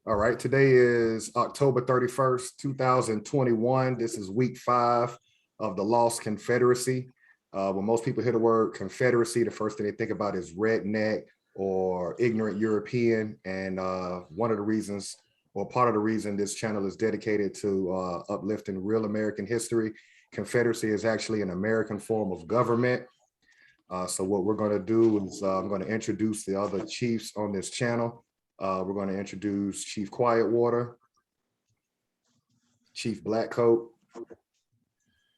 All right, today is October 31st, 2021. This is week 5 of the Lost Confederacy. When most people hear the word Confederacy, the first thing they think about is redneck or ignorant European. And one of the reasons, or part of the reason this channel is dedicated to uplifting real American history, Confederacy is actually an American form of government. So what we're going to do is I'm going to introduce the other chiefs on this channel. We're going to introduce Chief Quietwater, Chief Blackcoat,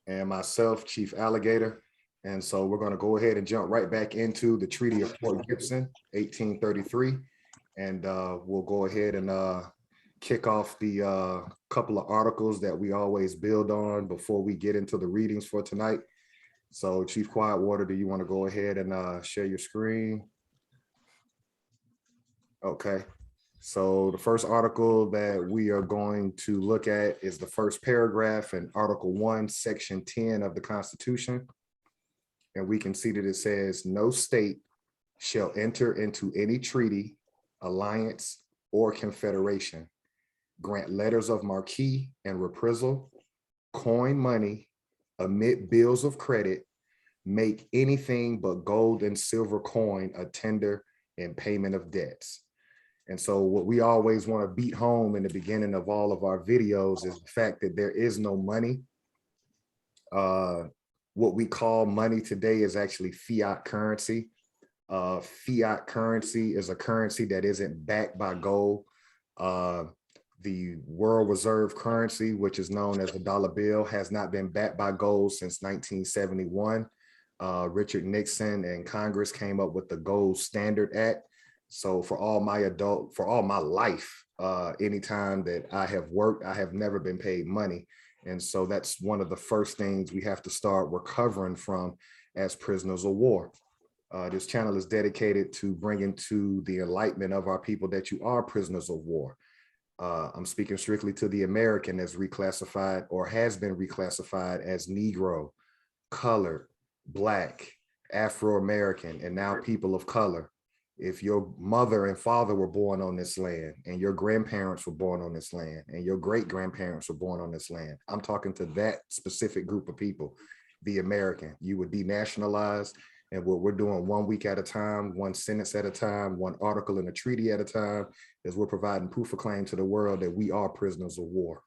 and myself, Chief Alligator. And so we're going to go ahead and jump right back into the Treaty of Fort Gibson, 1833. And we'll go ahead and kick off the couple of articles that we always build on before we get into the readings for tonight. So Chief Quietwater, do you want to go ahead and share your screen? Okay, so the first article that we are going to look at is the first paragraph in Article 1, Section 10 of the Constitution. And we can see that it says, no state shall enter into any treaty, alliance, or confederation, grant letters of marque and reprisal, coin money, emit bills of credit, make anything but gold and silver coin a tender in payment of debts. And so what we always want to beat home in the beginning of all of our videos is the fact that there is no money. What we call money today is actually fiat currency. Fiat currency is a currency that isn't backed by gold. The world reserve currency, which is known as the dollar bill, has not been backed by gold since 1971. Richard Nixon and Congress came up with the Gold Standard Act. So for all my life, anytime that I have worked, I have never been paid money. And so that's one of the first things we have to start recovering from as prisoners of war. This channel is dedicated to bringing to the enlightenment of our people that you are prisoners of war. I'm speaking strictly to the American as reclassified or has been reclassified as Negro, colored, Black, Afro-American, and now people of color. If your mother and father were born on this land and your grandparents were born on this land and your great-grandparents were born on this land, I'm talking to that specific group of people, the American. You would denationalize, and what we're doing 1 week at a time, one sentence at a time, one article in a treaty at a time, is we're providing proof of claim to the world that we are prisoners of war.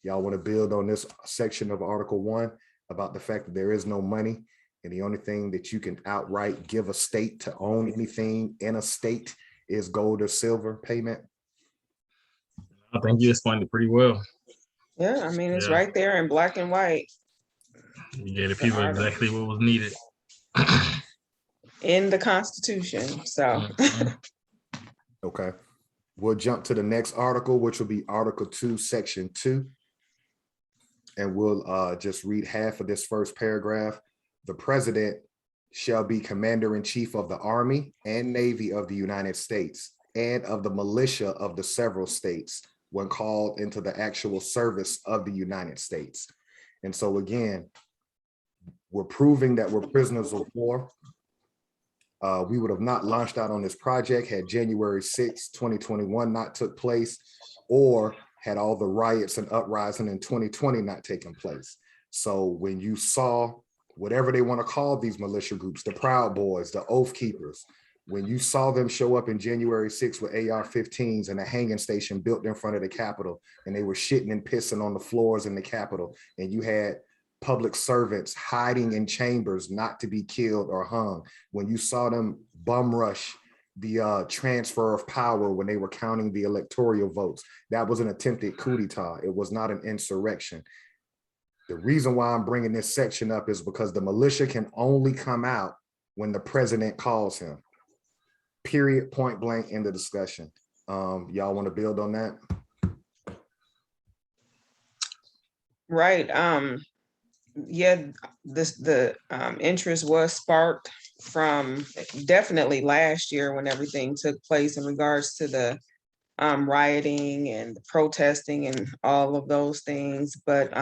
Y'all want to build on this section of Article 1 about the fact that there is no money, and the only thing that you can outright give a state to own anything in a state is gold or silver payment? I think you explained it pretty well. Yeah, I mean, it's right there in black and white. You gave the people exactly what was needed. In the Constitution, so. Okay, we'll jump to the next article, which will be Article 2, Section 2. And we'll just read half of this first paragraph. The president shall be commander-in-chief of the Army and Navy of the United States and of the militia of the several states when called into the actual service of the United States. And so again, we're proving that we're prisoners of war. We would have not launched out on this project had January 6, 2021 not took place, or had all the riots and uprising in 2020 not taken place. So when you saw whatever they want to call these militia groups, the Proud Boys, the Oath Keepers, when you saw them show up in January 6 with AR-15s and a hanging station built in front of the Capitol, and they were shitting and pissing on the floors in the Capitol, and you had public servants hiding in chambers not to be killed or hung, when you saw them bum rush the transfer of power when they were counting the electoral votes, that was an attempted coup d'etat. It was not an insurrection. The reason why I'm bringing this section up is because the militia can only come out when the president calls him. Period, point blank, end of discussion. Y'all want to build on that? Right. Yeah, the interest was sparked from definitely last year when everything took place in regards to the rioting and the protesting and all of those things. But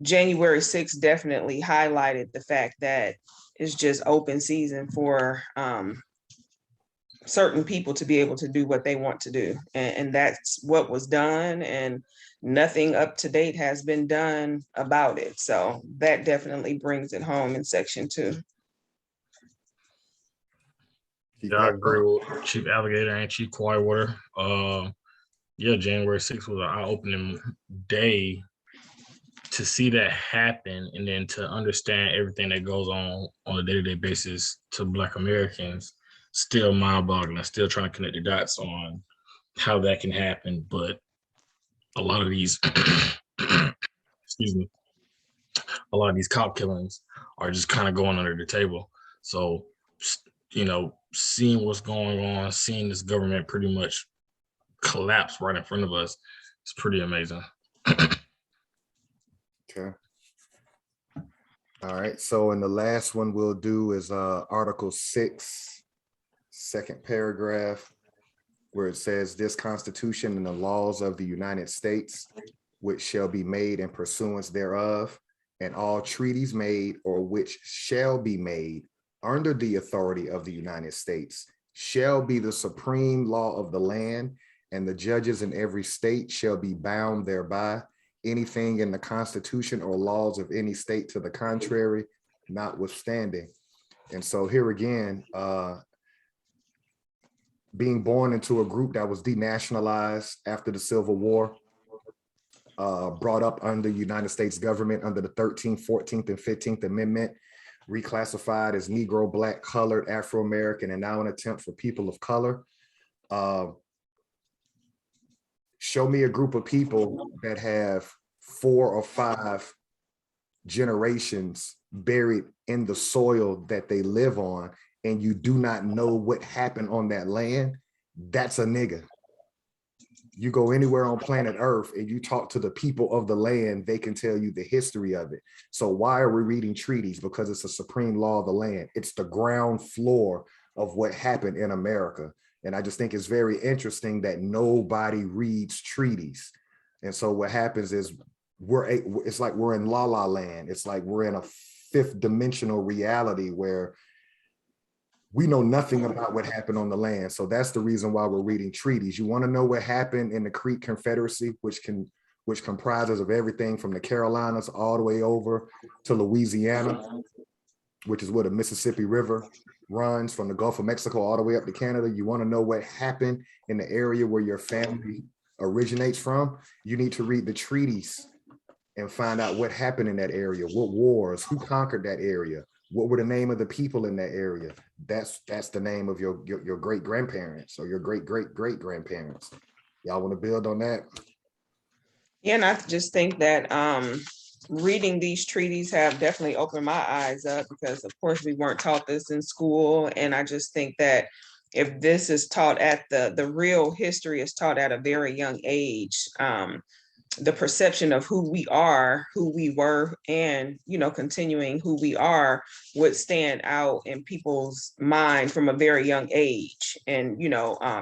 January 6th definitely highlighted the fact that it's just open season for certain people to be able to do what they want to do. And that's what was done, and nothing up to date has been done about it. So that definitely brings it home in section 2. Yeah, I agree with Chief Alligator and Chief Quietwater. Yeah, January 6th was an eye-opening day to see that happen, and then to understand everything that goes on a day-to-day basis to Black Americans. Still mind-boggling. Still trying to connect the dots on how that can happen. But a lot of these, excuse me, a lot of these cop killings are just kind of going under the table. So, seeing what's going on, seeing this government pretty much collapse right in front of us, it's pretty amazing. Okay. All right. So, and the last one we'll do is Article 6, second paragraph, where it says, "This Constitution and the laws of the United States, which shall be made in pursuance thereof, and all treaties made or which shall be made under the authority of the United States, shall be the supreme law of the land, and the judges in every state shall be bound thereby. Anything in the Constitution or laws of any state to the contrary, notwithstanding." And so here again, being born into a group that was denationalized after the Civil War, brought up under United States government under the 13th, 14th, and 15th Amendment, reclassified as Negro, Black, Colored, Afro-American, and now an attempt for people of color. Show me a group of people that have 4 or 5 generations buried in the soil that they live on, and you do not know what happened on that land. That's a nigga. You go anywhere on planet Earth and you talk to the people of the land, they can tell you the history of it. So why are we reading treaties? Because it's a supreme law of the land. It's the ground floor of what happened in America. And I just think it's very interesting that nobody reads treaties. And so what happens is it's like we're in la la land. It's like we're in a 5th dimensional reality where we know nothing about what happened on the land. So that's the reason why we're reading treaties. You want to know what happened in the Creek Confederacy, which comprises of everything from the Carolinas all the way over to Louisiana, which is where the Mississippi River runs from the Gulf of Mexico all the way up to Canada. You want to know what happened in the area where your family originates from, you need to read the treaties and find out what happened in that area, what wars, who conquered that area, what were the name of the people in that area. That's the name of your great grandparents or your great grandparents. Y'all want to build on that? Yeah, and I just think that reading these treaties have definitely opened my eyes up, because of course we weren't taught this in school. And I just think that if this is taught at the real history is taught at a very young age, the perception of who we are, who we were, and continuing who we are would stand out in people's mind from a very young age, and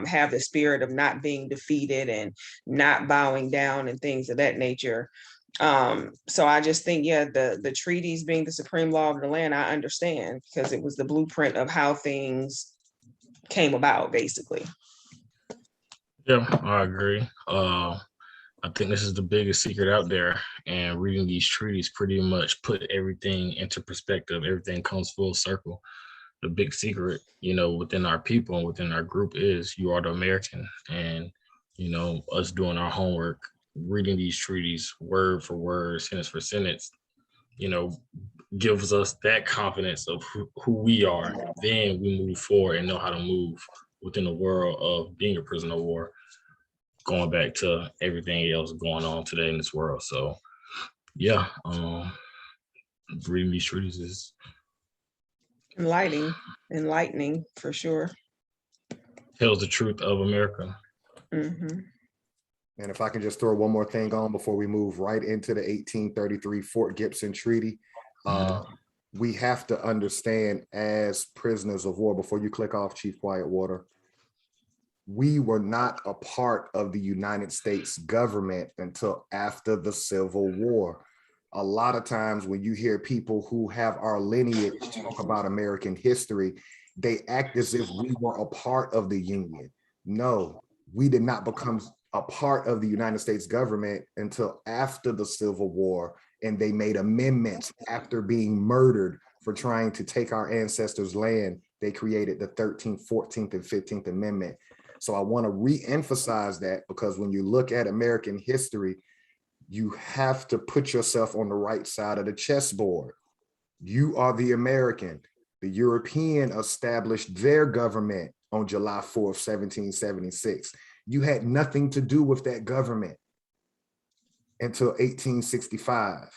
have the spirit of not being defeated and not bowing down and things of that nature. So I just think, yeah, the treaties being the supreme law of the land, I understand, because it was the blueprint of how things came about, basically. Yeah, I agree. I think this is the biggest secret out there, and reading these treaties pretty much put everything into perspective. Everything comes full circle. The big secret, within our people and within our group is you are the American, and us doing our homework, reading these treaties word for word, sentence for sentence, gives us that confidence of who we are. Then we move forward and know how to move within the world of being a prisoner of war, going back to everything else going on today in this world. So yeah, reading these treaties is enlightening for sure. Tells the truth of America. Mm-hmm. And if I can just throw one more thing on before we move right into the 1833 Fort Gibson Treaty, we have to understand as prisoners of war, before you click off, Chief Quietwater, we were not a part of the United States government until after the Civil War. A lot of times when you hear people who have our lineage talk about American history, they act as if we were a part of the Union. No, we did not become a part of the United States government until after the Civil War, and they made amendments after being murdered for trying to take our ancestors' land. They created the 13th, 14th, and 15th Amendment. So I want to re-emphasize that, because when you look at American history, you have to put yourself on the right side of the chessboard. You are the American. The European established their government on July 4th, 1776. You had nothing to do with that government until 1865.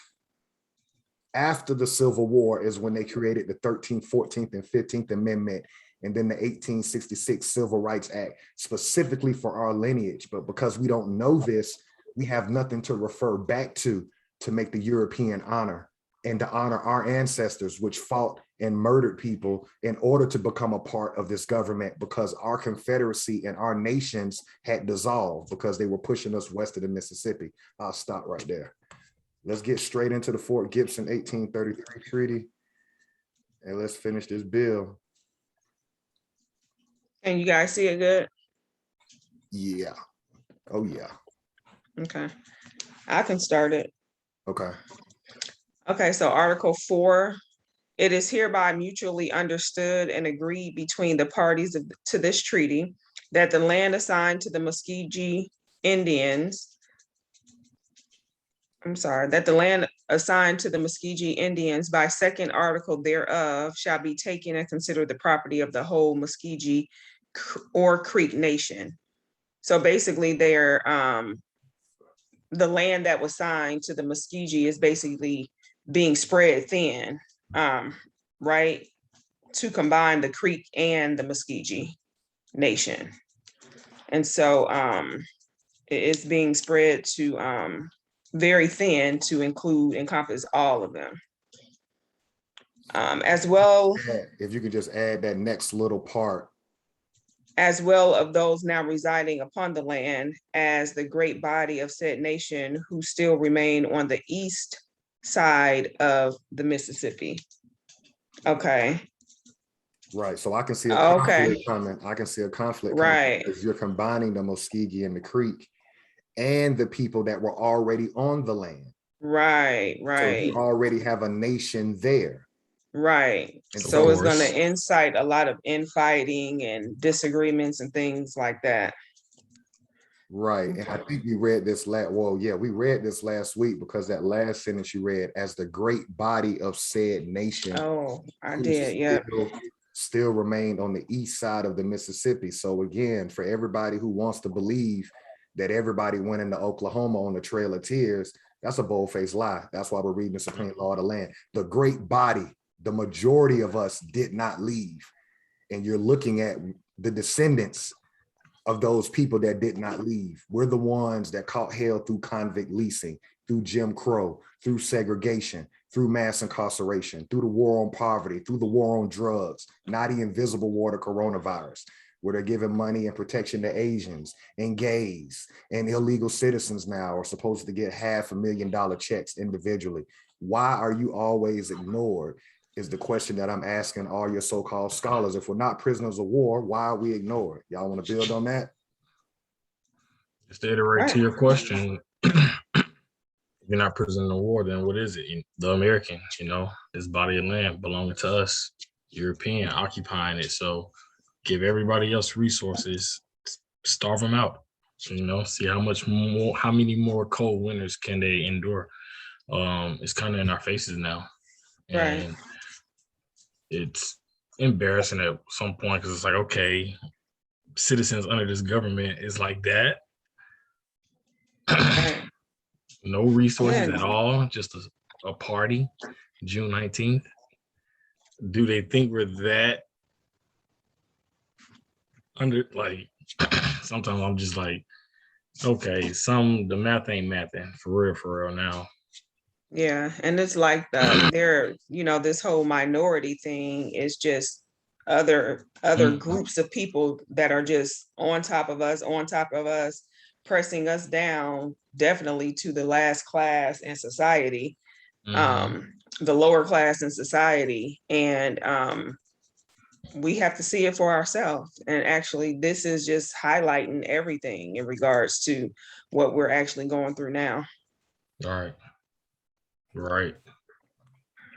After the Civil War is when they created the 13th, 14th, and 15th Amendment, and then the 1866 Civil Rights Act, specifically for our lineage. But because we don't know this, we have nothing to refer back to make the European honor and to honor our ancestors, which fought and murdered people in order to become a part of this government, because our Confederacy and our nations had dissolved because they were pushing us west of the Mississippi. I'll stop right there. Let's get straight into the Fort Gibson 1833 Treaty, and let's finish this bill. And you guys see it good? Yeah. Oh, yeah. Okay. I can start it. Okay. Okay, so Article 4, it is hereby mutually understood and agreed between the parties to this treaty that the land assigned to the Muskogee Indians, that the land assigned to the Muskogee Indians by second article thereof shall be taken and considered the property of the whole Muskogee or Creek Nation. So basically they're, the land that was signed to the Muskogee is basically being spread thin, right, to combine the Creek and the Muskogee Nation. And so it's being spread to very thin to encompass all of them. As well, if you could just add that next little part. As well of those now residing upon the land as the great body of said nation who still remain on the east side of the Mississippi. Okay. Right. So I can see a conflict coming. I can see a conflict coming, right, because you're combining the Muskogee and the Creek and the people that were already on the land. Right. So you already have a nation there. Right. And so it's going to incite a lot of infighting and disagreements and things like that. Right. And I think we read this we read this last week, because that last sentence you read, as the great body of said nation. Oh, I did. Yeah. Still remained on the east side of the Mississippi. So again, for everybody who wants to believe that everybody went into Oklahoma on the Trail of Tears, that's a bold-faced lie. That's why we're reading the Supreme Law of the Land. The great body, the majority of us did not leave. And you're looking at the descendants of those people that did not leave. We're the ones that caught hell through convict leasing, through Jim Crow, through segregation, through mass incarceration, through the war on poverty, through the war on drugs, not the invisible war, the coronavirus, where they're giving money and protection to Asians and gays and illegal citizens now are supposed to get $500,000 checks individually. Why are you always ignored is the question that I'm asking all your so-called scholars. If we're not prisoners of war, why are we ignored? Y'all want to build on that? Just to iterate to your question, you're not prisoner of war, then what is it? The American, this body of land belonging to us, European, occupying it. So give everybody else resources, starve them out, see how many more cold winters can they endure. It's kind of in our faces now. And it's embarrassing at some point, because it's like, okay, citizens under this government is like that. No resources at all, just a party, June 19th. Do they think we're that under, like, sometimes I'm just like, okay, the math ain't mathing for real now. Yeah, and it's like this whole minority thing is just other groups of people that are just on top of us, pressing us down, definitely to the last class in society, the lower class in society. And we have to see it for ourselves. And actually, this is just highlighting everything in regards to what we're actually going through now. All right.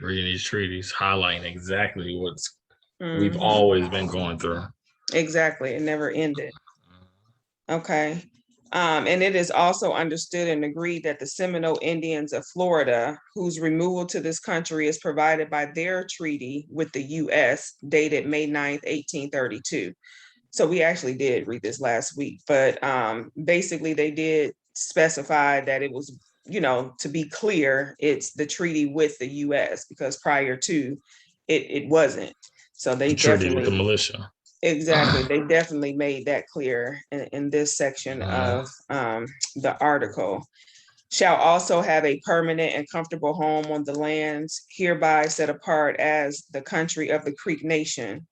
Reading these treaties, highlighting exactly what's we've always been going through. Exactly. It never ended. Okay. And it is also understood and agreed that the Seminole Indians of Florida, whose removal to this country is provided by their treaty with the US dated May 9th, 1832. So we actually did read this last week, but basically they did specify that it was, to be clear, it's the treaty with the US, because prior to it wasn't. So they Treaty with the definitely, militia. exactly, they definitely made that clear in this section of the article. Shall also have a permanent and comfortable home on the lands hereby set apart as the country of the Creek Nation.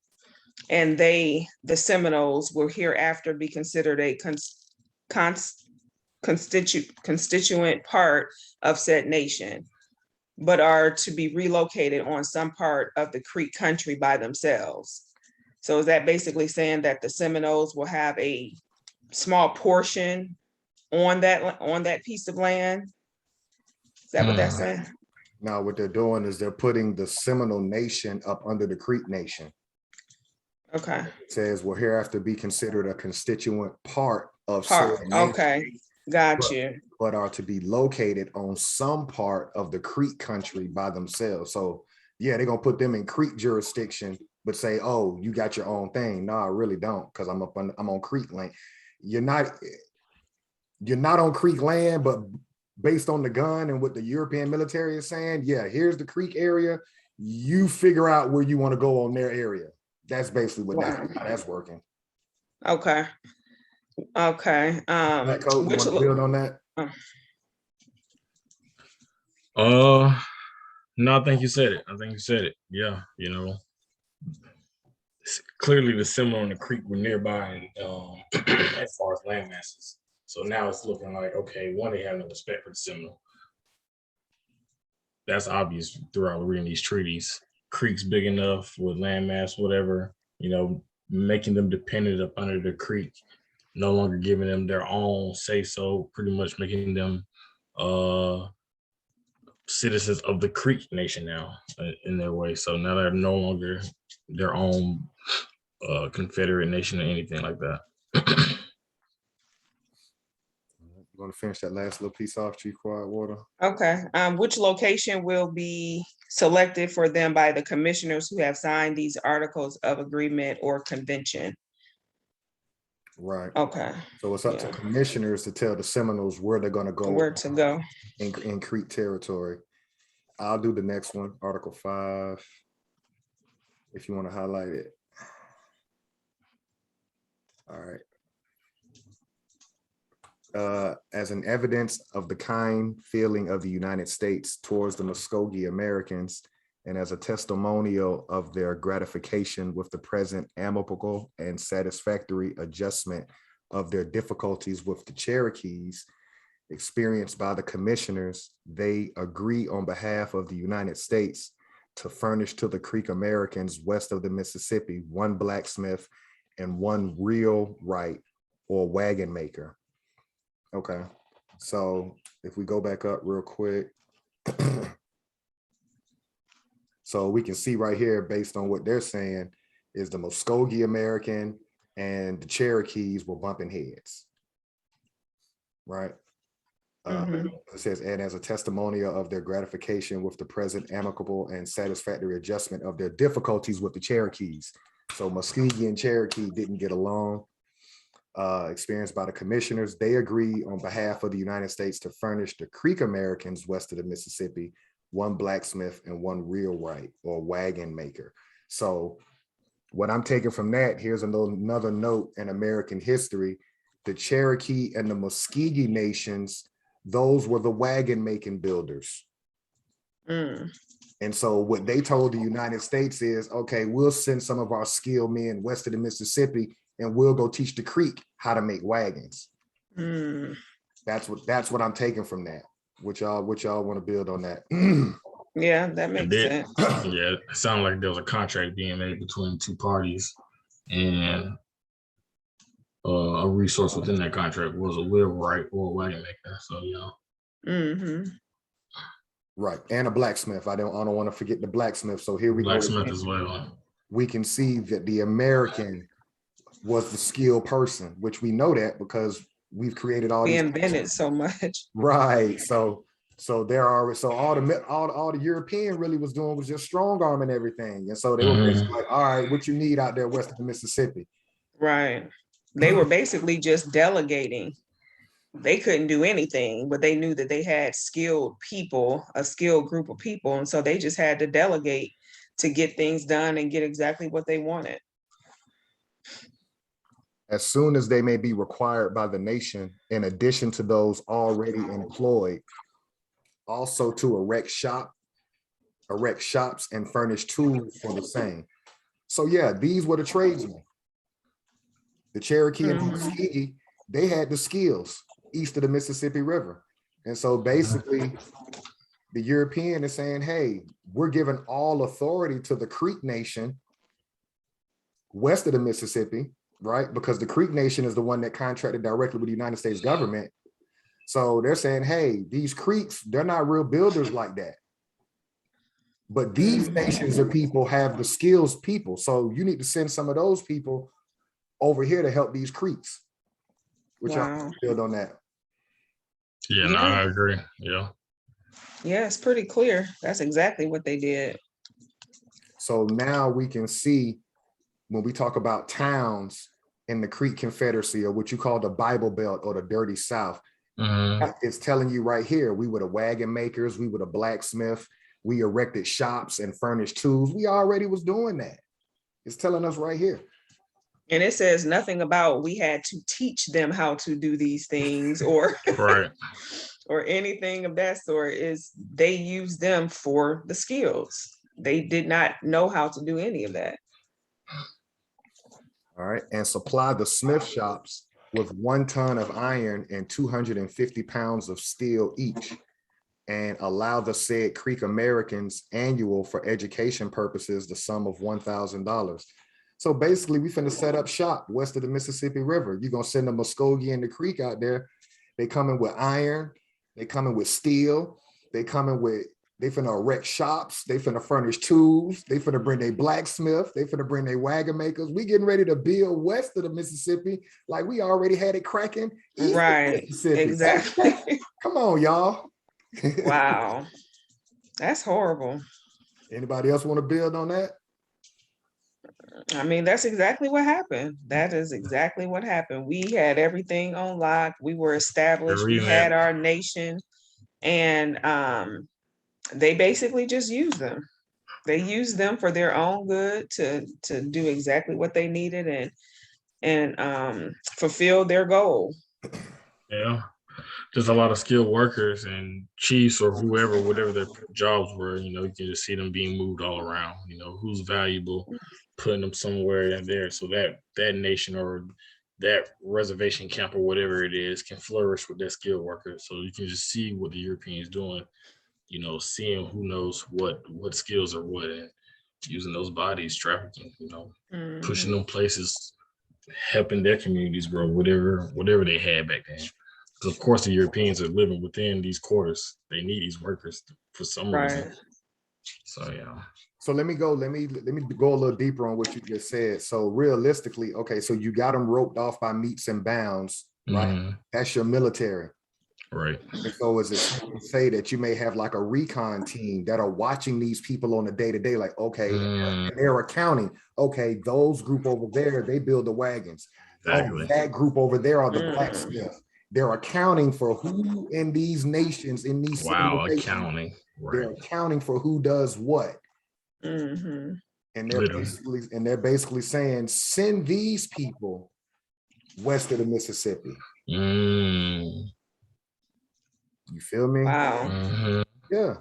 And they, the Seminoles, will hereafter be considered a constituent part of said nation, but are to be relocated on some part of the Creek country by themselves. So is that basically saying that the Seminoles will have a small portion on that piece of land? Is that what that's saying? Now, what they're doing is they're putting the Seminole Nation up under the Creek Nation. Okay. It says will hereafter be considered a constituent part of Part. said nation, Okay. Got you. but are to be located on some part of the Creek country by themselves. So yeah, they're gonna put them in Creek jurisdiction, but say, oh, you got your own thing. No, I really don't, because I'm on Creek land. You're not on Creek land, but based on the gun and what the European military is saying, yeah, here's the Creek area. You figure out where you want to go on their area. That's basically what that's working. Okay. Okay. Black Coat, you want to build on that? No, I think you said it. Yeah, clearly the Seminole and the Creek were nearby as far as land masses. So now it's looking like, okay, one, they have no respect for the Seminole. That's obvious throughout reading these treaties. Creek's big enough with landmass, whatever, making them dependent up under the Creek, no longer giving them their own say so, pretty much making them citizens of the Creek Nation now in their way. So now they're no longer their own Confederate nation or anything like that. You want to finish that last little piece off, Chief Quietwater? Okay. Which location will be selected for them by the commissioners who have signed these articles of agreement or convention? Right. Okay. So it's up to commissioners to tell the Seminoles where they're going to go. Where to go. In Creek territory. I'll do the next one, Article 5, if you want to highlight it. All right. As an evidence of the kind feeling of the United States towards the Muskogee Americans, and as a testimonial of their gratification with the present amicable and satisfactory adjustment of their difficulties with the Cherokees experienced by the commissioners, they agree on behalf of the United States to furnish to the Creek Americans west of the Mississippi one blacksmith and one wheelwright or wagon maker. Okay, so if we go back up real quick, so we can see right here, based on what they're saying, is the Muskogee American and the Cherokees were bumping heads, right? It says, and as a testimonial of their gratification with the present amicable and satisfactory adjustment of their difficulties with the Cherokees. So Muskogee and Cherokee didn't get along. Experienced by the commissioners, they agree on behalf of the United States to furnish the Creek Americans west of the Mississippi one blacksmith and one wheelwright or wagon maker. So what I'm taking from that, here's another note in American history. The Cherokee and the Muskogee nations, those were the wagon making builders. And so what they told the United States is, okay, we'll send some of our skilled men west of the Mississippi and we'll go teach the Creek how to make wagons. That's what I'm taking from that. Which y'all want to build on that? Yeah, that It makes did. sense. Yeah, it sounded like there was a contract being made between two parties, and a resource within that contract was a wheelwright or a wagon maker. So Mm-hmm. Right. And a blacksmith. I don't want to forget the blacksmith. So here we go. blacksmith as well. We can see that the American was the skilled person, which we know that because we've created all We these. invented so much. Right. So there are all the European really was doing was just strong arming everything. And so they were basically like, all right, what you need out there west of the Mississippi. Right. They were basically just delegating. They couldn't do anything, but they knew that they had skilled people, a skilled group of people. And so they just had to delegate to get things done and get exactly what they wanted. As soon as they may be required by the nation, in addition to those already employed, also to erect shops and furnish tools for the same. So yeah, these were the tradesmen. The Cherokee and Tuskegee, they had the skills east of the Mississippi River. And so basically the European is saying, hey, we're giving all authority to the Creek Nation west of the Mississippi, right? Because the Creek Nation is the one that contracted directly with the United States government. So they're saying, hey, these Creeks, they're not real builders like that. But these nations of people have the skills people. So you need to send some of those people over here to help these Creeks. Which y'all build on that. Yeah, no, I agree. Yeah. Yeah, it's pretty clear. That's exactly what they did. So now we can see when we talk about towns in the Creek Confederacy, or what you call the Bible Belt or the Dirty South, it's telling you right here, we were the wagon makers, we were the blacksmith, we erected shops and furnished tools. We already was doing that. It's telling us right here. And it says nothing about we had to teach them how to do these things or right. or anything of that sort. Is they used them for the skills. They did not know how to do any of that. All right. And supply the smith shops with 1 ton of iron and 250 pounds of steel each, and allow the said Creek Americans annual for education purposes the sum of $1,000. So basically, we finna set up shop west of the Mississippi River. You're gonna send the Muskogee and the Creek out there. They coming with iron, they coming with steel, they finna erect shops, they finna furnish tools, they finna bring their blacksmith, they finna bring their wagon makers. We getting ready to build west of the Mississippi like we already had it cracking east of the Mississippi. Exactly. Come on, y'all. Wow. That's horrible. Anybody else want to build on that? I mean, that's exactly what happened. That is exactly what happened. We had everything on lock. We were established. We had our nation, and they basically just used them. They used them for their own good to do exactly what they needed and fulfill their goal. Yeah. Just a lot of skilled workers and chiefs or whoever, whatever their jobs were, you can just see them being moved all around, who's valuable, putting them somewhere in there so that nation or that reservation camp or whatever it is can flourish with their skilled workers. So you can just see what the Europeans doing, seeing who knows what skills are what, and using those bodies, trafficking, pushing them places, helping their communities grow, whatever they had back then. Of course, the Europeans are living within these quarters. They need these workers for some reason. So yeah. So let me go a little deeper on what you just said. So realistically, okay, so you got them roped off by meets and bounds, right? That's your military. Right. And so is it say that you may have like a recon team that are watching these people on a day-to-day, like, okay, and they're accounting, okay, those group over there, they build the wagons. Exactly. Oh, that group over there are the blacksmiths. They're accounting for who in these nations, in these accounting. Right. They're accounting for who does what. Mm-hmm. And they're basically saying, send these people west of the Mississippi. You feel me? Wow. Yeah.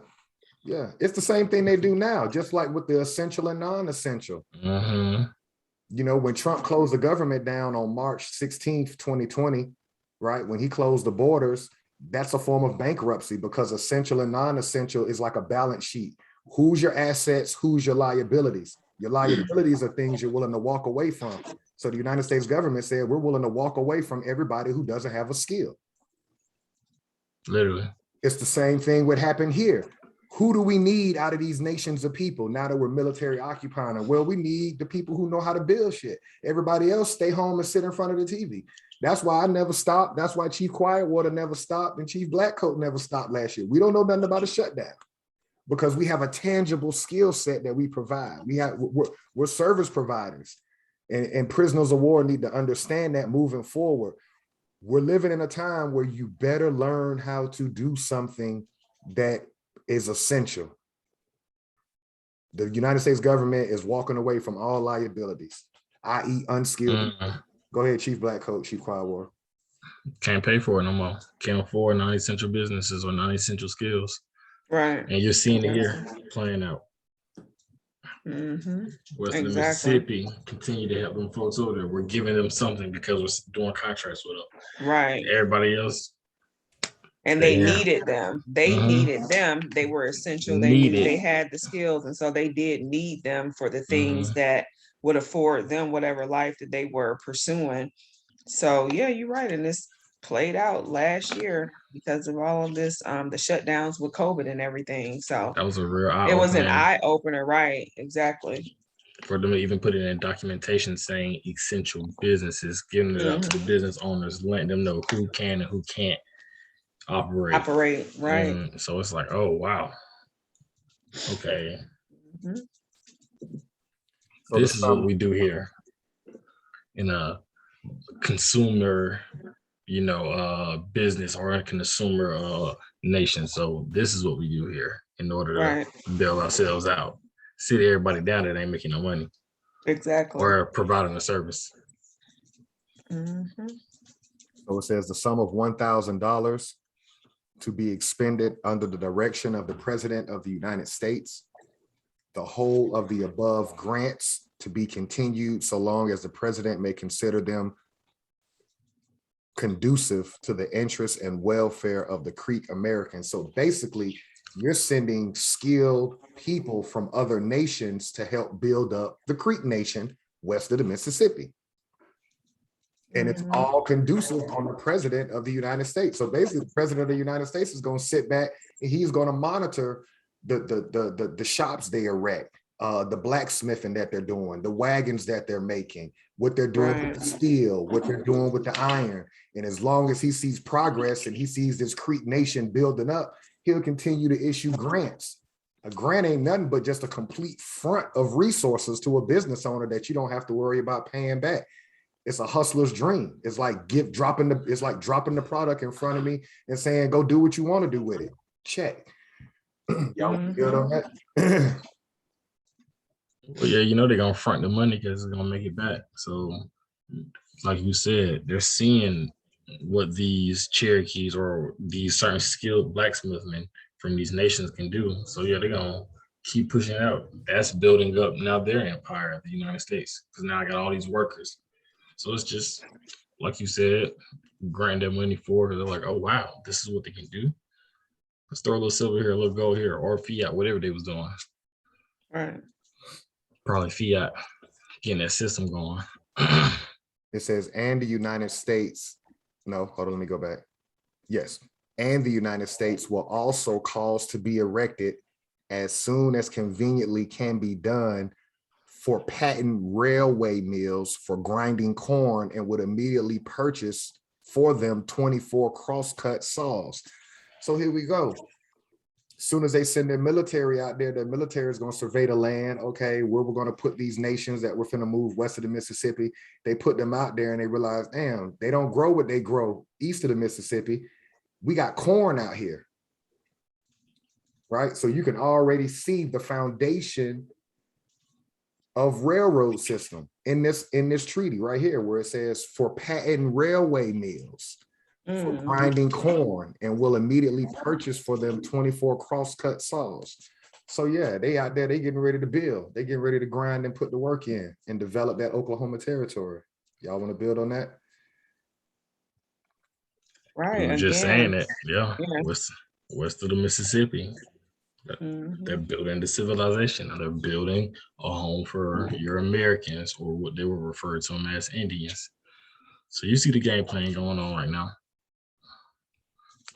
It's the same thing they do now, just like with the essential and non-essential. When Trump closed the government down on March 16th, 2020, right? When he closed the borders, that's a form of bankruptcy, because essential and non-essential is like a balance sheet. Who's your assets? Who's your liabilities? Your liabilities are things you're willing to walk away from. So the United States government said, we're willing to walk away from everybody who doesn't have a skill. Literally. It's the same thing would happen here. Who do we need out of these nations of people now that we're military occupying them? Well, we need the people who know how to build shit. Everybody else stay home and sit in front of the TV. That's why I never stopped. That's why Chief Quietwater never stopped and Chief Blackcoat never stopped last year. We don't know nothing about a shutdown because we have a tangible skill set that we provide. We're service providers, and prisoners of war need to understand that moving forward. We're living in a time where you better learn how to do something that is essential. The United States government is walking away from all liabilities, i.e. unskilled. Go ahead, Chief Blackcoat, Chief Quietwater. Can't pay for it no more. Can't afford non-essential businesses or non-essential skills. Right. And you're seeing it here playing out. Western Mississippi continue to help them folks over there. We're giving them something because we're doing contracts with them. Right. Everybody else. And they needed them. They needed them. They were essential. They had the skills. And so they did need them for the things that would afford them whatever life that they were pursuing. So yeah, you're right. And this played out last year because of all of this, the shutdowns with COVID and everything. So that was a real eye-opener. It was an eye-opener, right? Exactly. For them to even put it in documentation saying essential businesses, giving it out to the business owners, letting them know who can and who can't operate, right? So it's like, oh wow, okay, so this is what we do here in a consumer, business or a consumer nation. So this is what we do here in order to bail ourselves out, sit everybody down that ain't making no money, exactly, or providing a service. So it says the sum of $1,000 to be expended under the direction of the President of the United States. The whole of the above grants to be continued so long as the President may consider them conducive to the interests and welfare of the Creek Americans. So basically, you're sending skilled people from other nations to help build up the Creek Nation west of the Mississippi. And it's all conducive on the President of the United States. So basically, the President of the United States is going to sit back and he's going to monitor the shops they erect, the blacksmithing that they're doing, the wagons that they're making, what they're doing with the steel, what they're doing with the iron. And as long as he sees progress and he sees this Creek Nation building up, he'll continue to issue grants. A grant ain't nothing but just a complete front of resources to a business owner that you don't have to worry about paying back. It's a hustler's dream. It's like dropping the product in front of me and saying, go do what you want to do with it. Check. Y'all good on that? Well, yeah, they're gonna front the money because it's gonna make it back. So, like you said, they're seeing what these Cherokees or these certain skilled blacksmithmen from these nations can do. So yeah, they're gonna keep pushing out. That's building up now their empire, the United States, because now I got all these workers. So it's just like you said, grant that money forward. They're like, oh wow, this is what they can do. Let's throw a little silver here, a little gold here, or fiat, whatever they was doing. Right. Probably fiat, getting that system going. It says, and the United States. No, hold on, let me go back. Yes. And the United States will also cause to be erected as soon as conveniently can be done for patent railway mills for grinding corn, and would immediately purchase for them 24 crosscut saws. So here we go. As soon as they send their military out there, the military is going to survey the land. Okay, where we're going to put these nations that we're going to move west of the Mississippi. They put them out there and they realize, damn, they don't grow what they grow east of the Mississippi. We got corn out here, right? So you can already see the foundation of railroad system in this treaty right here, where it says for patent railway mills for grinding corn, and will immediately purchase for them 24 crosscut saws. So yeah, they out there, they getting ready to build, they getting ready to grind and put the work in and develop that Oklahoma territory. Y'all want to build on that? We Right. were just saying Again. that. Yeah, Yeah. west of the Mississippi. They're Mhm. building the civilization. They're building a home for your Americans, or what they were referred to them as Indians. So you see the game plan going on right now.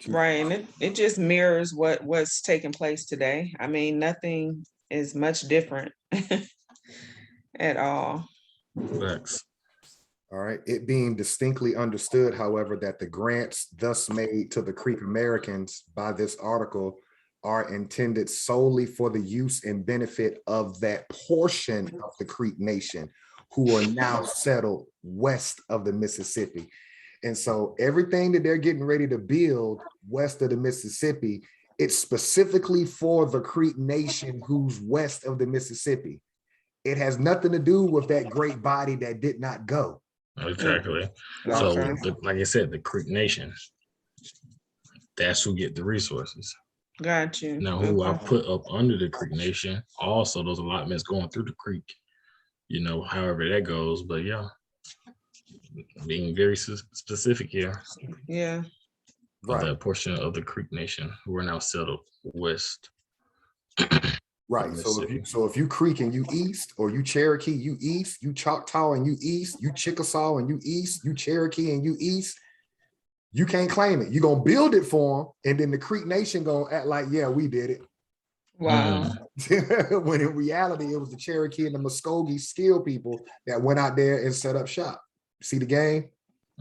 Right. And it just mirrors what's taking place today. I mean, nothing is much different at all. Facts. All right. It being distinctly understood, however, that the grants thus made to the Creek Americans by this article are intended solely for the use and benefit of that portion of the Creek Nation who are now settled west of the Mississippi. And so everything that they're getting ready to build west of the Mississippi, it's specifically for the Creek Nation who's west of the Mississippi. It has nothing to do with that great body that did not go. Exactly. Y'all So, Okay. like I said, the Creek Nation, that's who get the resources. Got you. Now, who I Okay. put up under the Creek Nation, also those allotments going through the creek, however that goes. But yeah, being very specific here Yeah. of Right. that portion of the Creek Nation who are now settled west. Right. So if you Creek and you east, or you Cherokee, you east, you Choctaw and you east, you Chickasaw and you east, you Cherokee and you east, you can't claim it. You're gonna build it for them, and then the Creek Nation gonna act like, yeah, we did it. Wow. When in reality, it was the Cherokee and the Muskogee skill people that went out there and set up shop. See the game?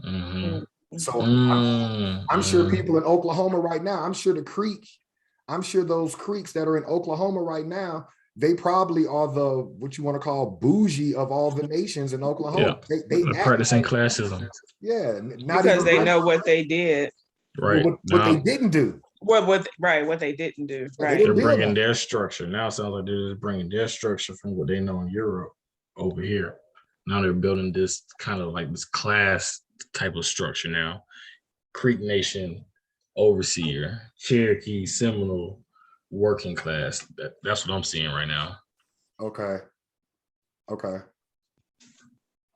Mhm. So I'm sure Mhm. people in Oklahoma right now, I'm sure those creeks that are in Oklahoma right now, they probably are the, what you want to call, bougie of all the nations in Oklahoma. Yeah, They they're act practicing like, classism. yeah, not Because even they like know what they did. Right what they now, didn't do. What they didn't do. They Right. they're didn't build bringing that. their structure. Now it sounds like they're just bringing their structure from what they know in Europe over here. Now they're building this kind of like this class type of structure now. Creek Nation, overseer, Cherokee, Seminole, working class. That's what I'm seeing right now. Okay.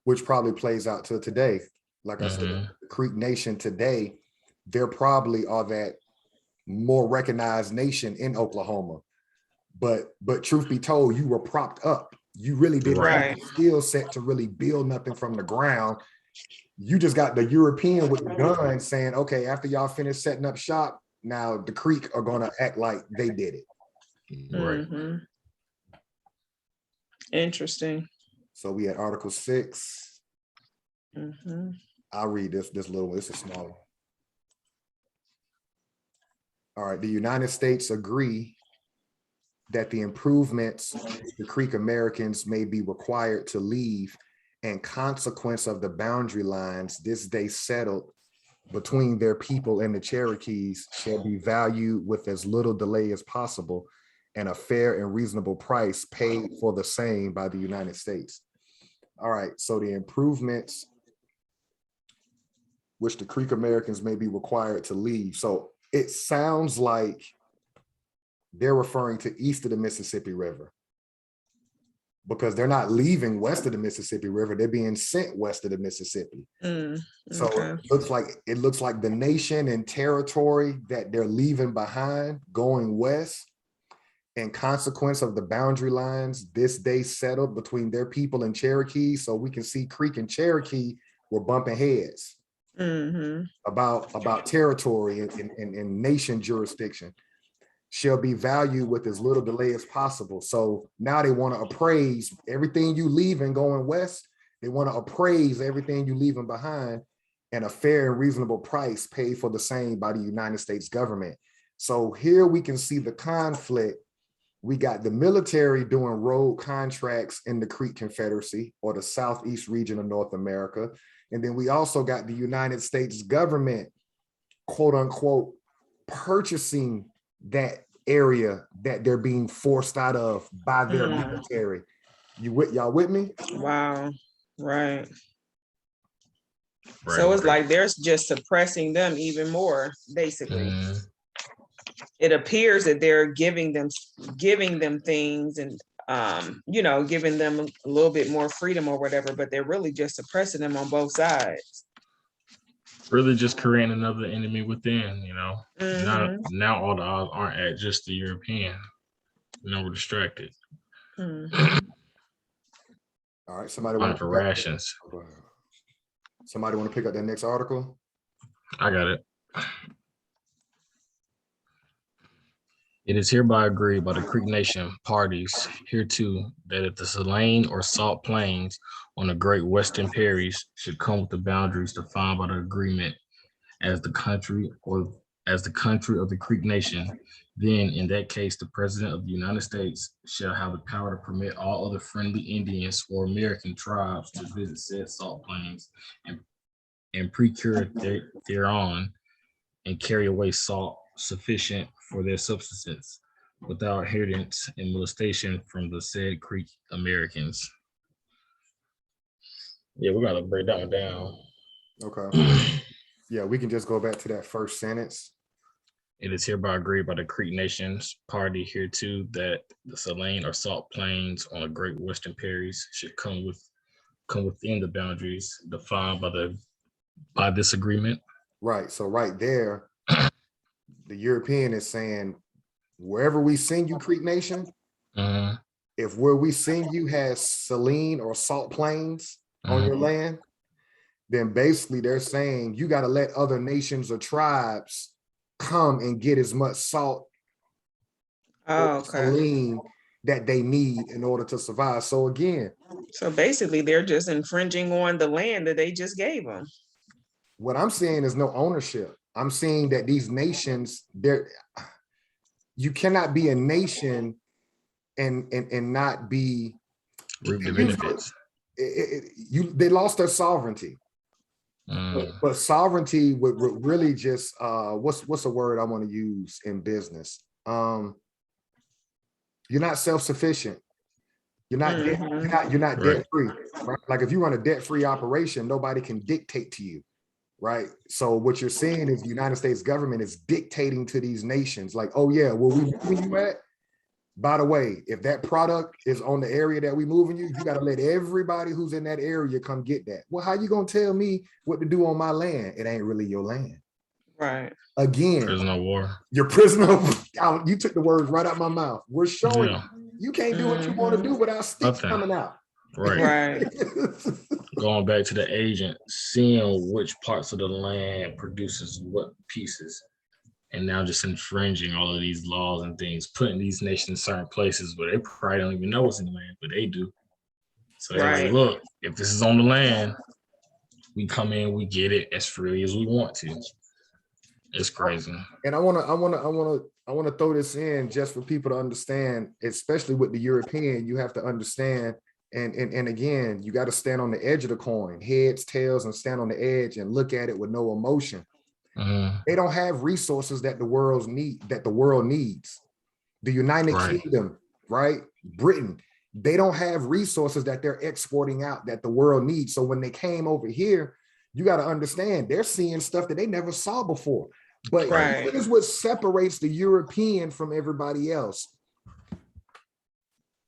Which probably plays out to today. Like I said, the Creek Nation today, they're probably are that more recognized nation in Oklahoma. But truth be told, you were propped up. You really didn't have Right. the skill set to really build nothing from the ground. You just got the European with the gun saying, okay, after y'all finish setting up shop, now the Creek are gonna act like they did it. Right. Mhm. Interesting. So we had Article 6. Mhm. I'll read this little one. This is smaller. All right. The United States agree that the improvements the Creek Americans may be required to leave in consequence of the boundary lines this day settled between their people and the Cherokees shall be valued with as little delay as possible, and a fair and reasonable price paid for the same by the United States. All right, so the improvements which the Creek Americans may be required to leave. So it sounds like they're referring to east of the Mississippi River, because they're not leaving west of the Mississippi River, they're being sent west of the Mississippi. So Okay. it looks like the nation and territory that they're leaving behind going west, in consequence of the boundary lines this day settled between their people and Cherokee. So we can see Creek and Cherokee were bumping heads about territory and nation jurisdiction, shall be valued with as little delay as possible. So now they want to appraise everything you leaving going west. They want to appraise everything you leaving behind, and a fair and reasonable price paid for the same by the United States government. So here we can see the conflict. We got the military doing road contracts in the Creek Confederacy, or the Southeast region of North America. And then we also got the United States government, quote unquote, purchasing that area that they're being forced out of by their military. Y'all with me? Wow. Right. So it's like they're just suppressing them even more, basically. It appears that they're giving them things and giving them a little bit more freedom or whatever, but they're really just suppressing them on both sides. Really just creating another enemy within, you know. Mhm. Now all the odds aren't at just the European. Now we're distracted. Mhm. All right, somebody Fine want to for pick up. rations. Somebody want to pick up that next article? I got it. It is hereby agreed by the Creek Nation parties hereto that if the Saline or Salt Plains on the Great Western Prairies should come with the boundaries defined by the agreement as the country of the Creek Nation, then in that case, the President of the United States shall have the power to permit all other friendly Indians or American tribes to visit said salt plains and procure thereon and carry away salt sufficient for their subsistence without hindrance and molestation from the said Creek Americans. Yeah, we gotta break that one down. Okay. Yeah, we can just go back to that first sentence. It is hereby agreed by the Creek Nations party hereto that the Saline or Salt Plains on the Great Western Prairies should come within the boundaries defined by this agreement. Right. So right there, the European is saying, wherever we send you, Creek Nation, if where we send you has saline or salt plains on your land, then basically they're saying you got to let other nations or tribes come and get as much salt or saline that they need in order to survive. So again, So basically, they're just infringing on the land that they just gave them. what I'm saying is no ownership. I'm saying that these nations, you cannot be a nation and not be reap the benefits. They lost their sovereignty. But sovereignty would really just what's a word I want to use in business? You're not self-sufficient. You're not you're not debt free, right? Like if you run a debt-free operation, nobody can dictate to you, right? So what you're seeing is the United States government is dictating to these nations, like, oh yeah, where we moving you at? By the way, if that product is on the area that we moving you, you got to let everybody who's in that area come get that. Well, how you gonna tell me what to do on my land? It ain't really your land. Right. Again, prisoner of war. You're prisoner of, you took the words right out of my mouth. We're showing you can't do what you want to do without sticks coming out. Right. Going back to the agent, seeing which parts of the land produces what pieces, and now just infringing all of these laws and things, putting these nations in certain places where they probably don't even know what's in the land, but they do. So they're like, look, if this is on the land, we come in, we get it as freely as we want to. It's crazy. And I want to throw this in just for people to understand, especially with the European, you have to understand. And again, you got to stand on the edge of the coin, heads, tails, and stand on the edge and look at it with no emotion. They don't have resources that the world needs. The United Kingdom, right? Britain, they don't have resources that they're exporting out that the world needs. So when they came over here, you got to understand they're seeing stuff that they never saw before. But here's what separates the European from everybody else.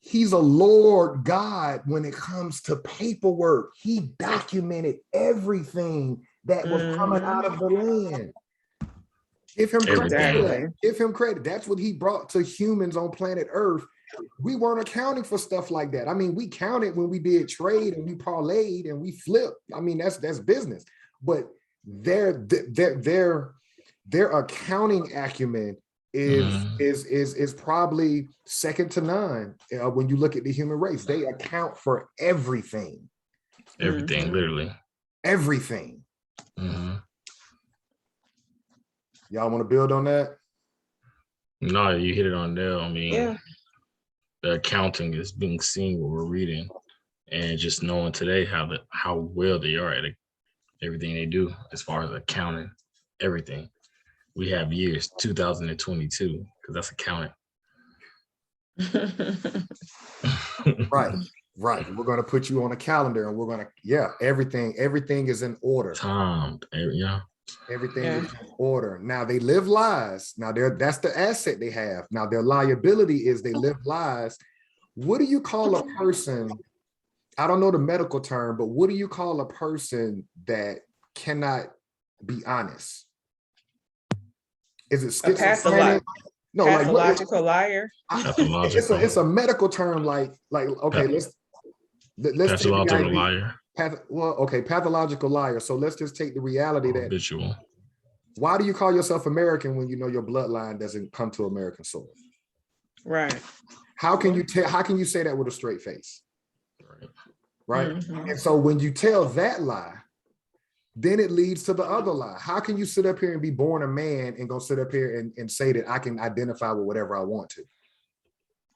He's a Lord God when it comes to paperwork. He documented everything that was coming out of the land. Give him credit. Give him credit. That's what he brought to humans on planet Earth. We weren't accounting for stuff like that. I mean, we counted when we did trade and we parlayed and we flipped. I mean, that's business. But their accounting acumen is probably second to none when you look at the human race. They account for everything. Everything, literally. Everything. Y'all want to build on that? No, you hit it on there. I mean, the accounting is being seen what we're reading, and just knowing today how well they are at everything they do as far as accounting, everything. We have years 2022 because that's accounting. Right. We're going to put you on a calendar, and we're going to everything is in order. Timed, Everything is in order. Now they live lies. Now that's the asset they have. Now their liability is they live lies. What do you call a person? I don't know the medical term, but what do you call a person that cannot Be honest. Is it A schizophrenic? No, like what? pathological liar. It's a medical term. Like okay, let's take the Pathological idea. liar. Pathological liar. So let's just take the reality that Habitual. why do you call yourself American when you know your bloodline doesn't come to American soil? Right. How can you tell? How can you say that with a straight face? Right. Mhm. And so when you tell that lie, then it leads to the other lie. How can you sit up here and be born a man and go sit up here and say that I can identify with whatever I want to?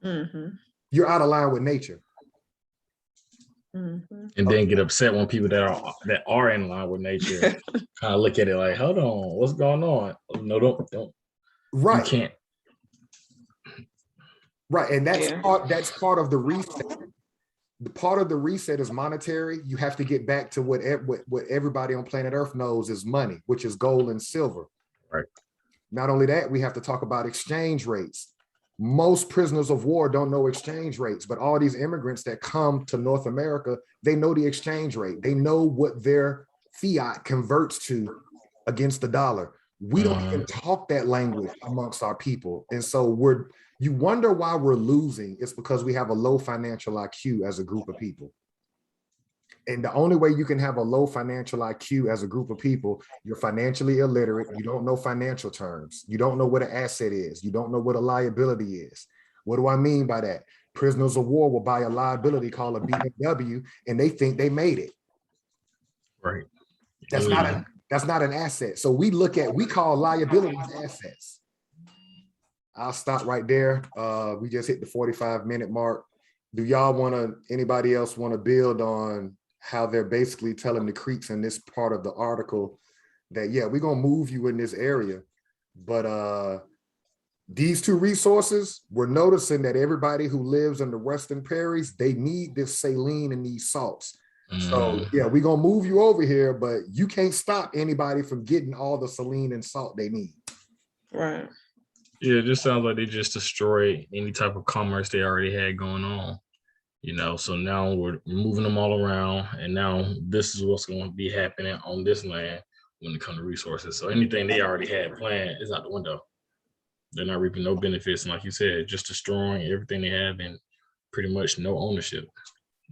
Mhm. You're out of line with nature. Mhm. And then get upset when people that are in line with nature kind of look at it like, hold on, what's going on? No, don't. Right. You can't. Right. And that's Yeah. part of the reset. The part of the reset is monetary. You have to get back to what everybody on planet Earth knows is money, which is gold and silver. Right. Not only that, we have to talk about exchange rates. Most prisoners of war don't know exchange rates, but all these immigrants that come to North America, they know the exchange rate. They know what their fiat converts to against the dollar. We don't even talk that language amongst our people. And so you wonder why we're losing. It's because we have a low financial IQ as a group of people. And the only way you can have a low financial IQ as a group of people, you're financially illiterate. You don't know financial terms. You don't know what an asset is. You don't know what a liability is. What do I mean by that? Prisoners of war will buy a liability called a BMW and they think they made it. Right. That's not an asset. So we call liabilities assets. I'll stop right there. We just hit the 45-minute mark. Do anybody else want to build on how they're basically telling the Creeks in this part of the article that, yeah, we're going to move you in this area. But these two resources, we're noticing that everybody who lives in the Western Prairies, they need this saline and these salts. So yeah, we're going to move you over here, but you can't stop anybody from getting all the saline and salt they need. Right. Yeah, it just sounds like they just destroyed any type of commerce they already had going on. So now we're moving them all around, and now this is what's going to be happening on this land when it comes to resources. So anything they already had planned is out the window. They're not reaping no benefits, and like you said, just destroying everything they have and pretty much no ownership.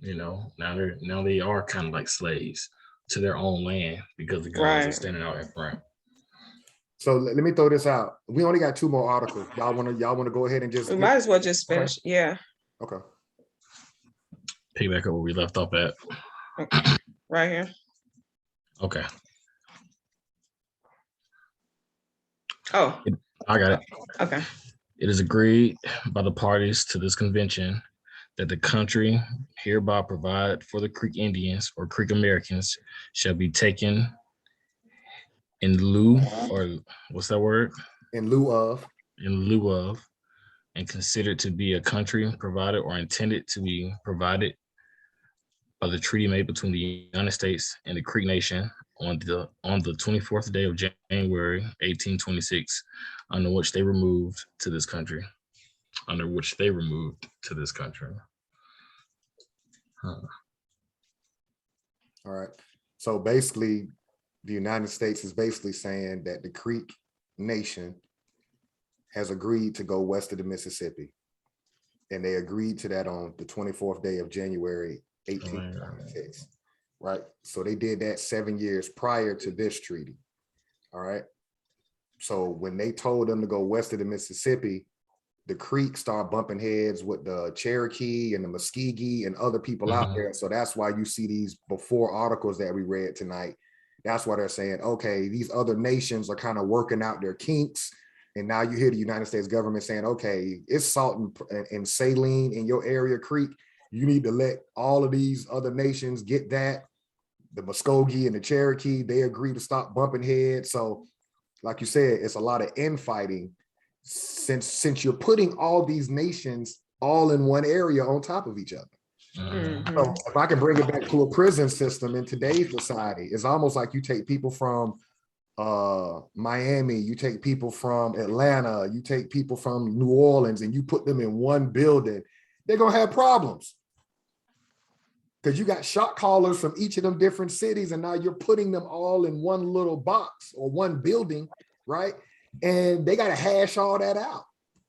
Now they are kind of like slaves to their own land because the guns are standing out in front. So let me throw this out. We only got 2 more articles. Y'all want to go ahead and just. We might as well just finish. Okay. Yeah. Okay. Pick back up where we left off at. Okay. Right here. Okay. Oh, I got it. Okay. It is agreed by the parties to this convention that the country hereby provide for the Creek Indians or Creek Americans shall be taken in lieu, or what's that word? In lieu of. In lieu of, and considered to be a country provided or intended to be provided by the treaty made between the United States and the Creek Nation on the 24th day of January 1826, under which they removed to this country. All right. So basically, the United States is basically saying that the Creek Nation has agreed to go west of the Mississippi. And they agreed to that on the 24th day of January, 1826. Right. So they did that 7 years prior to this treaty. All right. So when they told them to go west of the Mississippi, the Creek start bumping heads with the Cherokee and the Muskegee and other people out there. So that's why you see these before articles that we read tonight. That's why they're saying, okay, these other nations are kind of working out their kinks. And now you hear the United States government saying, okay, it's salt and saline in your area, Creek. You need to let all of these other nations get that. The Muskogee and the Cherokee, they agree to stop bumping heads. So like you said, it's a lot of infighting since you're putting all these nations all in one area on top of each other. So if I can bring it back to a prison system in today's society, it's almost like you take people from Miami, you take people from Atlanta, you take people from New Orleans, and you put them in one building, they're gonna have problems. because you got shot callers from each of them different cities, and now you're putting them all in one little box or one building, right? And they got to hash all that out.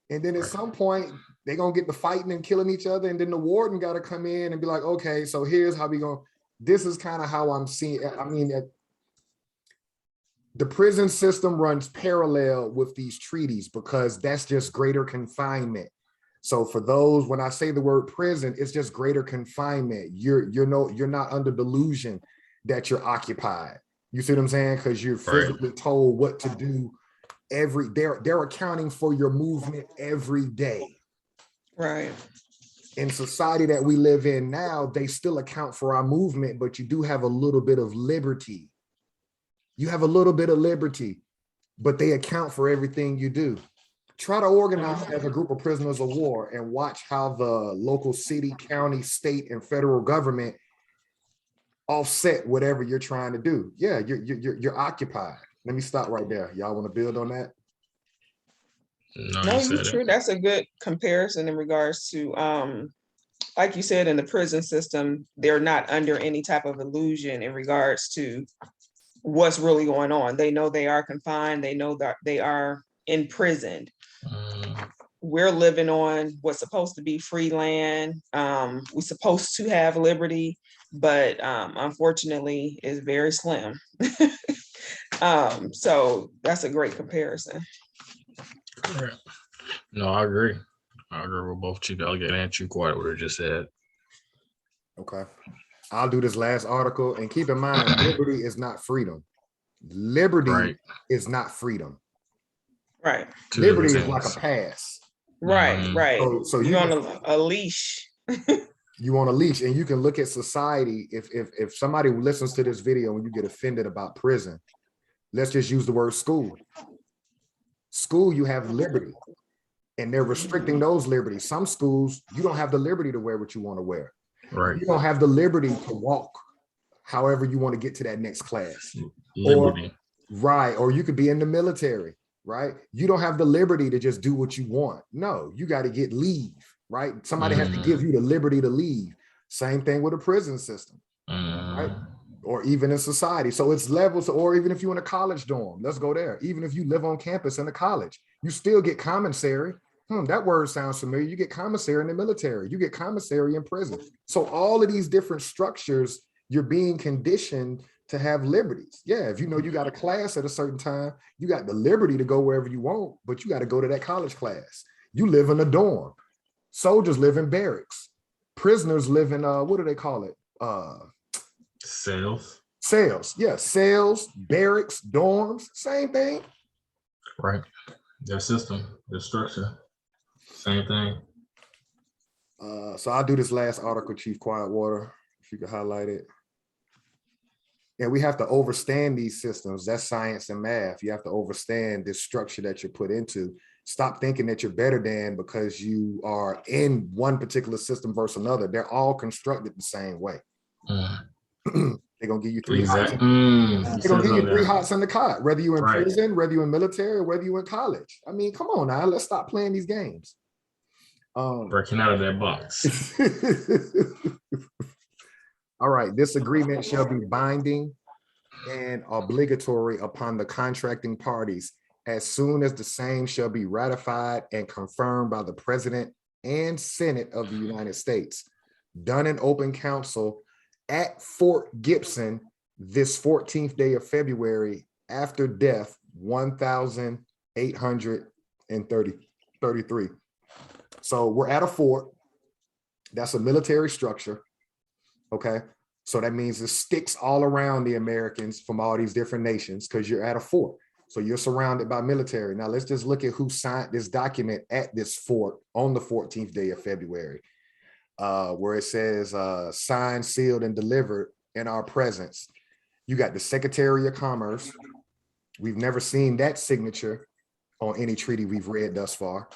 And then at some point, they're going to get to fighting and killing each other. And then the warden got to come in and be like, okay, so here's how we going to, this is kind of how I'm seeing, I mean, the prison system runs parallel with these treaties because that's just greater confinement. So for those, when I say the word prison, it's just greater confinement. You're not under delusion that you're occupied. You see what I'm saying? Because you're physically told what to do they're accounting for your movement every day. Right. In society that we live in now, they still account for our movement, but you do have a little bit of liberty. You have a little bit of liberty, but they account for everything you do. Try to organize as a group of prisoners of war and watch how the local city, county, state, and federal government offset whatever you're trying to do. Yeah, you're occupied. Let me stop right there. Y'all want to build on that? No, you're true. That's a good comparison in regards to, like you said, in the prison system, they're not under any type of illusion in regards to what's really going on. They know they are confined. They know that they are imprisoned. We're living on what's supposed to be free land. We're supposed to have liberty, but unfortunately, it's very slim. So that's a great comparison. Correct. No, I agree. I agree with both Chief Elegant and Chief Quiet what I just said. Okay. I'll do this last article, and keep in mind, liberty is not freedom. Liberty is not freedom. Right. Liberty is like a pass. Right, right. So you're on a leash. You on a leash, and you can look at society. If somebody listens to this video and you get offended about prison, let's just use the word school. School, you have liberty, and they're restricting those liberties. Some schools, you don't have the liberty to wear what you want to wear. Right. You don't have the liberty to walk however you want to get to that next class. Liberty. Or you could be in the military, right? You don't have the liberty to just do what you want. No, you got to get leave, right? Somebody has to give you the liberty to leave. Same thing with a prison system, right? Or even in society. So it's levels, or even if you're in a college dorm, let's go there. Even if you live on campus in a college, you still get commissary. That word sounds familiar. You get commissary in the military. You get commissary in prison. So all of these different structures, you're being conditioned to have liberties. Yeah, if you know you got a class at a certain time, you got the liberty to go wherever you want, but you got to go to that college class. You live in a dorm. Soldiers live in barracks. Prisoners live in, what do they call it? Cells. Yeah, cells, barracks, dorms, same thing. Right. Their system, their structure, same thing. So I'll do this last article, Chief Quietwater, if you could highlight it. And we have to understand these systems. That's science and math. You have to understand this structure that you're put into. Stop thinking that you're better than because you are in one particular system versus another. They're all constructed the same way. They're gonna give you three hots. They're gonna give you three hots in the cot, whether you're in prison, whether you're in military, or whether you're in college. I mean, come on now, let's stop playing these games. Breaking out of that box. All right, this agreement shall be binding and obligatory upon the contracting parties as soon as the same shall be ratified and confirmed by the President and Senate of the United States, done in open council at Fort Gibson this 14th day of February after death 1833. So we're at a fort. That's a military structure. Okay. So that means it sticks all around the Americans from all these different nations because you're at a fort. So you're surrounded by military. Now let's just look at who signed this document at this fort on the 14th day of February. Where it says signed, sealed, and delivered in our presence. You got the Secretary of Commerce. We've never seen that signature on any treaty we've read thus far.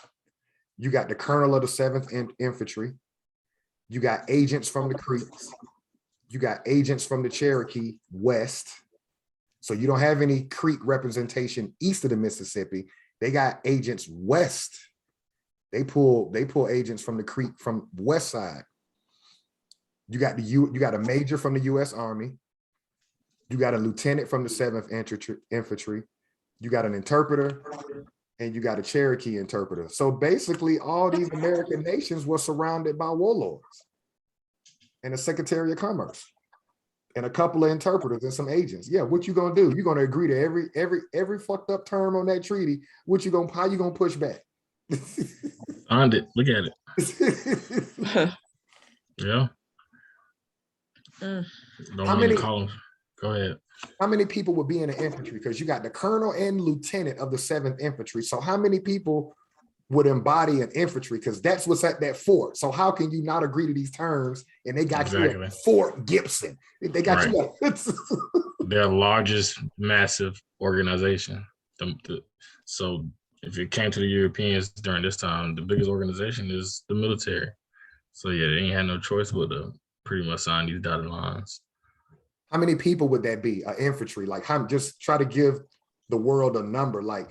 You got the Colonel of the 7th Infantry. You got agents from the Creeks. You got agents from the Cherokee West. So you don't have any Creek representation east of the Mississippi. They got agents west. They pull agents from the Creek from west side. You got a major from the U.S. Army. You got a lieutenant from the 7th Infantry. You got an interpreter, and you got a Cherokee interpreter. So basically, all these American nations were surrounded by warlords and a Secretary of Commerce and a couple of interpreters and some agents. Yeah, what you gonna do? You're gonna agree to every fucked up term on that treaty. How you gonna push back? Find it. Look at it. Yeah. Don't mean to call them. Go ahead. How many people would be in the infantry? Because you got the colonel and lieutenant of the 7th Infantry. So how many people would embody an infantry? Because that's what's at that fort. So how can you not agree to these terms? And they got you at Fort Gibson. They got you at their largest massive organization. So if it came to the Europeans during this time, the biggest organization is the military. So yeah, they ain't had no choice but to pretty much sign these dotted lines. How many people would that be? Infantry? Like, just try to give the world a number. Like,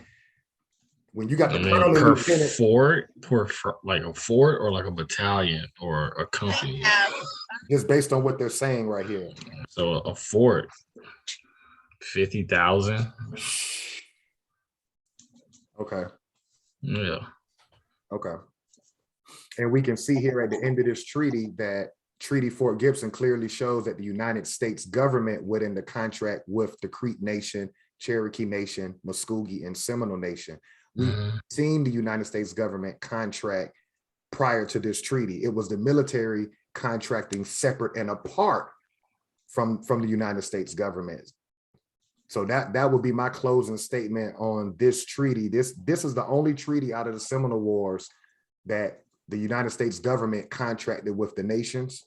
when you got the colonel and lieutenant, fort, like a fort or like a battalion or a company. Just based on what they're saying right here. So a fort, 50,000. Okay. Yeah. Okay. And we can see here at the end of this treaty that Treaty Fort Gibson clearly shows that the United States government would end the contract with the Creek Nation, Cherokee Nation, Muskogee, and Seminole Nation. We've seen the United States government contract prior to this treaty. It was the military contracting separate and apart from the United States government. So that would be my closing statement on this treaty. This is the only treaty out of the Seminole Wars that the United States government contracted with the nations.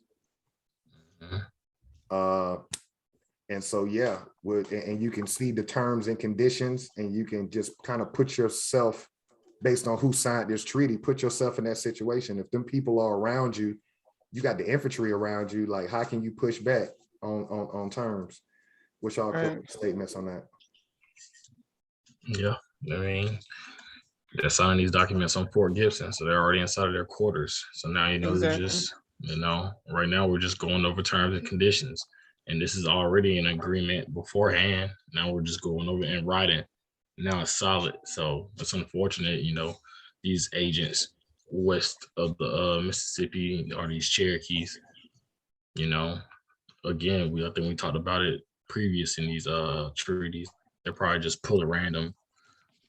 And so, yeah, and you can see the terms and conditions, and you can just kind of put yourself, based on who signed this treaty, put yourself in that situation. If them people are around you, you got the infantry around you, like, how can you push back on terms? What's y'all statements on that? Yeah, I mean, they're signing these documents on Fort Gibson, so they're already inside of their quarters. So now, they're just, right now we're just going over terms and conditions. And this is already an agreement beforehand. Now we're just going over and writing. Now it's solid. So it's unfortunate, these agents west of the Mississippi are these Cherokees. Again, I think we talked about it previous in these treaties. They're probably just pulling random,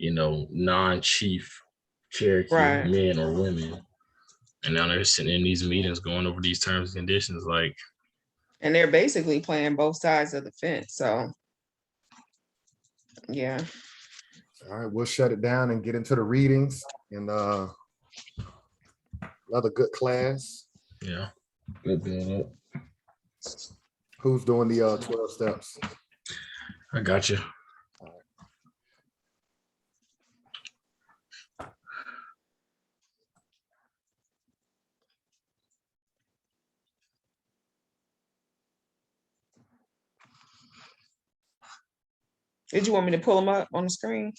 non-chief Cherokee men or women. And now they're sitting in these meetings going over these terms and conditions, like. And they're basically playing both sides of the fence. So, yeah. All right, we'll shut it down and get into the readings. And another good class. Yeah. Good being it. Who's doing the 12 steps? I got you. Did you want me to pull them up on the screen?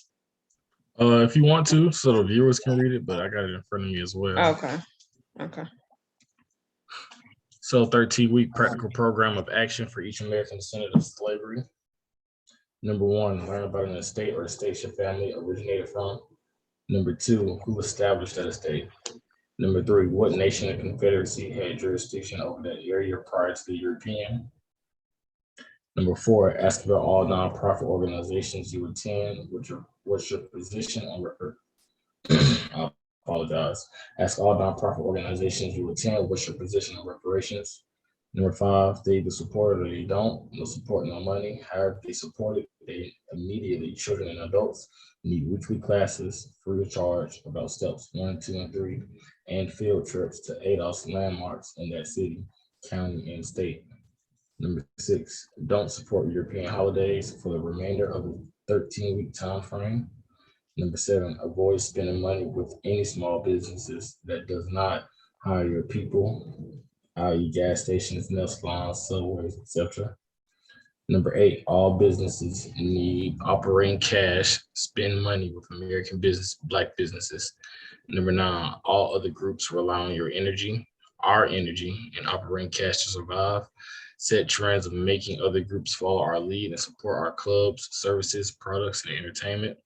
If you want to, so the viewers can read it, but I got it in front of me as well. Okay. So 13-week practical program of action for each American descendant of slavery. Number 1, learn about an estate or estates your family originated from. Number 2, who established that estate. Number 3, what nation or confederacy had jurisdiction over that area prior to the European. Number 4, ask about all nonprofit organizations you attend. What's your position on record? I apologize. Ask all nonprofit organizations you attend. What's your position on reparations? Number 5, they either support it or they don't. No support, no money. However, they support it, they immediately, children and adults, need weekly classes free of charge about steps 1, 2, and 3, and field trips to Adolph's landmarks in that city, county, and state. Number 6, don't support European holidays for the remainder of the 13-week time frame. Number 7, avoid spending money with any small businesses that does not hire your people, i.e. gas stations, nail salons, subways, etc. Number 8, all businesses need operating cash, spend money with American business, Black businesses. Number 9, all other groups rely on your energy. our energy and operating cash to survive, set trends of making other groups follow our lead and support our clubs, services, products, and entertainment.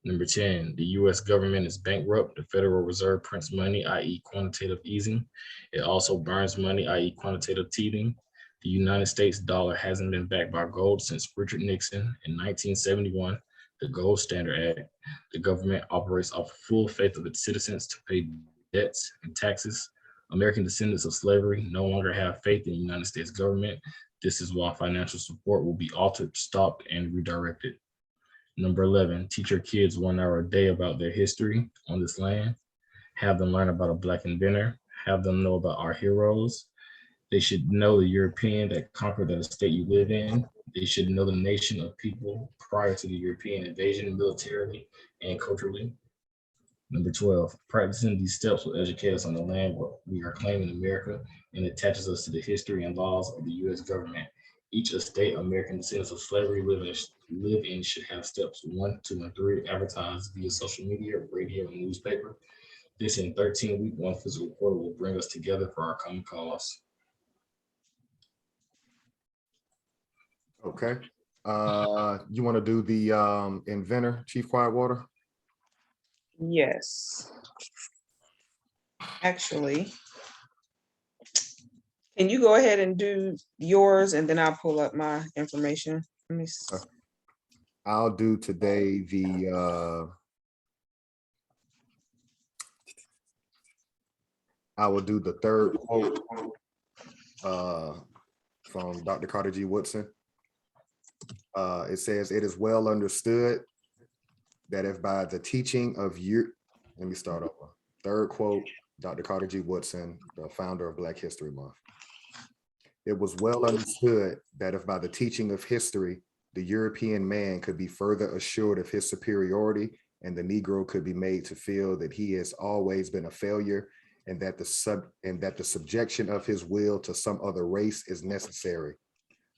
Number 10, the US government is bankrupt. The Federal Reserve prints money, i.e., quantitative easing. It also burns money, i.e., quantitative teething. The United States dollar hasn't been backed by gold since Richard Nixon in 1971, the Gold Standard Act. The government operates off full faith of its citizens to pay debts and taxes. American descendants of slavery no longer have faith in the United States government. This is why financial support will be altered, stopped, and redirected. Number 11, teach your kids 1 hour a day about their history on this land. Have them learn about a Black inventor. Have them know about our heroes. They should know the European that conquered the estate you live in. They should know the nation of people prior to the European invasion militarily and culturally. Number 12, practicing these steps will educate us on the land we are claiming America and attaches us to the history and laws of the U.S. government. Each estate American descendants of slavery live in should have steps 1, 2, and 3 advertised via social media, radio, and newspaper. This in 13-week, one physical quarter will bring us together for our common cause. Okay. You want to do the inventor, Chief Quietwater? Yes. Actually, can you go ahead and do yours and then I'll pull up my information? Let me I'll do today I will do the third quote from Dr. Carter G. Woodson. It says, "It is well understood that if by the teaching of let me start over. Third quote, Dr. Carter G. Woodson, the founder of Black History Month. It was well understood that if by the teaching of history, the European man could be further assured of his superiority and the Negro could be made to feel that he has always been a failure and that the subjection of his will to some other race is necessary.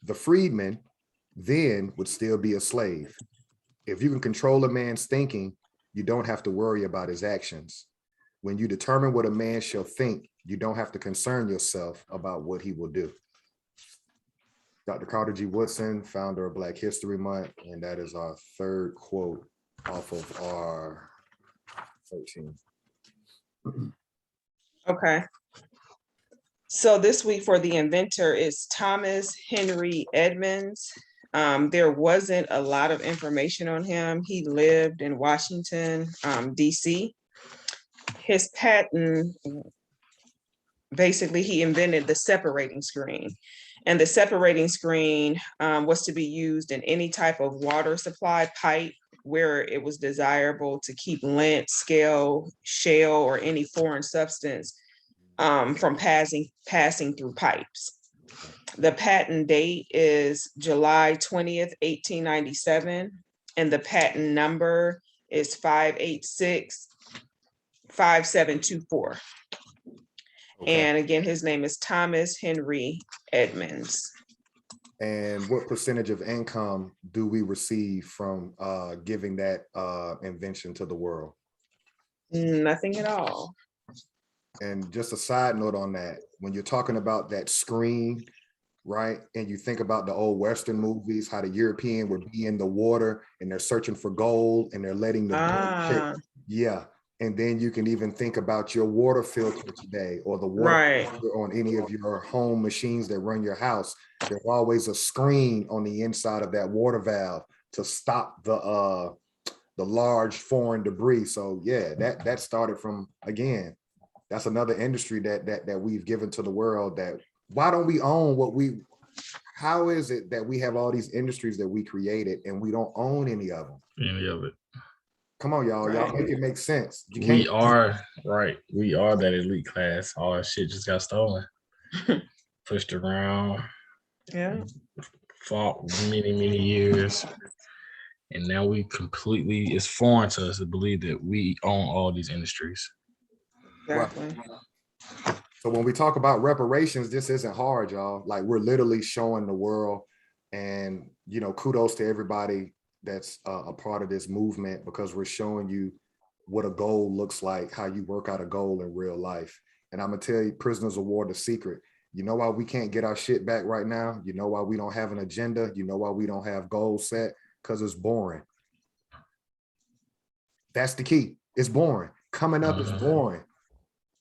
The freedman then would still be a slave. If you can control a man's thinking, you don't have to worry about his actions. When you determine what a man shall think, you don't have to concern yourself about what he will do." Dr. Carter G. Woodson, founder of Black History Month, and that is our third quote off of our 13. Okay. So this week for the inventor is Thomas Henry Edmonds. There wasn't a lot of information on him. He lived in Washington, DC. His patent, basically he invented the separating screen. And the separating screen was to be used in any type of water supply pipe where it was desirable to keep lint, scale, shale, or any foreign substance from passing through pipes. The patent date is July 20th, 1897, and the patent number is 586-5724. Okay. And again, his name is Thomas Henry Edmonds. And what percentage of income do we receive from giving that invention to the world? Nothing at all. And just a side note on that, when you're talking about that screen, right? And you think about the old Western movies, how the European would be in the water and they're searching for gold and they're letting the yeah. And then you can even think about your water filter today or the water filter on any of your home machines that run your house. There's always a screen on the inside of that water valve to stop the large foreign debris. So yeah, that started from, again, that's another industry that we've given to the world. That why don't we own what how is it that we have all these industries that we created and we don't own any of them? Any of it. Come on, y'all. Y'all make it make sense. We are that elite class. All that shit just got stolen, pushed around, fought many years, and now we completely, it's foreign to us to believe that we own all these industries. Exactly. Right. So when we talk about reparations, this isn't hard, y'all. Like, we're literally showing the world, and kudos to everybody that's a part of this movement, because we're showing you what a goal looks like, how you work out a goal in real life. And I'm gonna tell you, prisoners of war, the secret. You know why we can't get our shit back right now? You know why we don't have an agenda? You know why we don't have goals set? Because it's boring. That's the key. It's boring. Coming up is boring.